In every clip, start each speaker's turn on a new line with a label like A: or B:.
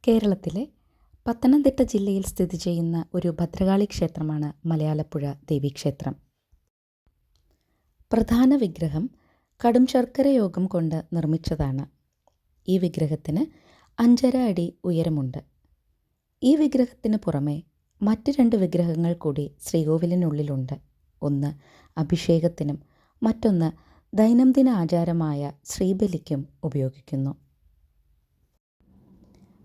A: കേരളത്തിലെ പത്തനംതിട്ട ജില്ലയിൽ സ്ഥിതി ചെയ്യുന്ന ഒരു ഭദ്രകാളി ക്ഷേത്രമാണ് മലയാലപ്പുഴ ദേവീക്ഷേത്രം. പ്രധാന വിഗ്രഹം കടും ശർക്കര യോഗം കൊണ്ട് നിർമ്മിച്ചതാണ്. ഈ വിഗ്രഹത്തിന് 5.5 അടി ഉയരമുണ്ട്. ഈ വിഗ്രഹത്തിന് പുറമെ മറ്റ് 2 വിഗ്രഹങ്ങൾ കൂടി ശ്രീകോവിലിനുള്ളിലുണ്ട്. ഒന്ന് അഭിഷേകത്തിനും മറ്റൊന്ന് ദൈനംദിന ആചാരമായ ശ്രീബലിക്കും ഉപയോഗിക്കുന്നു.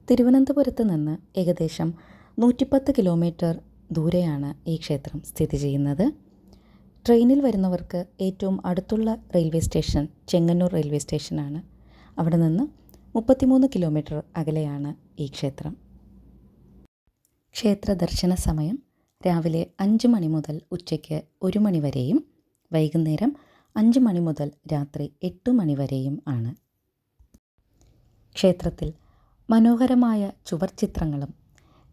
A: തിരുവനന്തപുരത്ത് നിന്ന് ഏകദേശം 110 കിലോമീറ്റർ ദൂരെയാണ് ഈ ക്ഷേത്രം സ്ഥിതി ചെയ്യുന്നത്. ട്രെയിനിൽ വരുന്നവർക്ക് ഏറ്റവും അടുത്തുള്ള റെയിൽവേ സ്റ്റേഷൻ ചെങ്ങന്നൂർ റെയിൽവേ സ്റ്റേഷനാണ്. അവിടെ നിന്ന് 33 കിലോമീറ്റർ അകലെയാണ് ഈ ക്ഷേത്രം. ക്ഷേത്ര ദർശന സമയം രാവിലെ 5 മണി മുതൽ ഉച്ചയ്ക്ക് 1 മണി വരെയും വൈകുന്നേരം 5 മണി മുതൽ രാത്രി 8 മണി വരെയും ആണ്. ക്ഷേത്രത്തിൽ മനോഹരമായ ചുവർച്ചിത്രങ്ങളും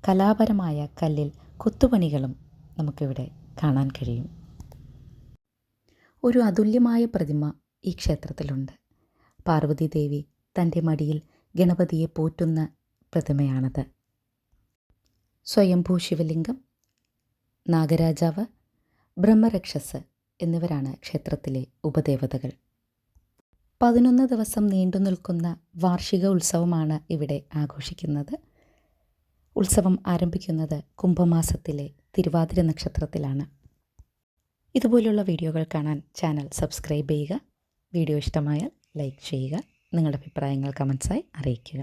A: കലാപരമായ കല്ലിൽ കൊത്തുപണികളും നമുക്കിവിടെ കാണാൻ കഴിയും. ഒരു അതുല്യമായ പ്രതിമ ഈ ക്ഷേത്രത്തിലുണ്ട്. പാർവതി ദേവി തൻ്റെ മടിയിൽ ഗണപതിയെ പോറ്റുന്ന പ്രതിമയാണത്. സ്വയംഭൂ ശിവലിംഗം, നാഗരാജാവ്, ബ്രഹ്മരക്ഷസ് എന്നിവരാണ് ക്ഷേത്രത്തിലെ ഉപദേവതകൾ. 11 ദിവസം നീണ്ടു നിൽക്കുന്ന വാർഷിക ഉത്സവമാണ് ഇവിടെ ആഘോഷിക്കുന്നത്. ഉത്സവം ആരംഭിക്കുന്നത് കുംഭമാസത്തിലെ തിരുവാതിര നക്ഷത്രത്തിലാണ്. ഇതുപോലുള്ള വീഡിയോകൾ കാണാൻ ചാനൽ സബ്സ്ക്രൈബ് ചെയ്യുക. വീഡിയോ ഇഷ്ടമായാൽ ലൈക്ക് ചെയ്യുക. നിങ്ങളുടെ അഭിപ്രായങ്ങൾ കമൻസായി അറിയിക്കുക.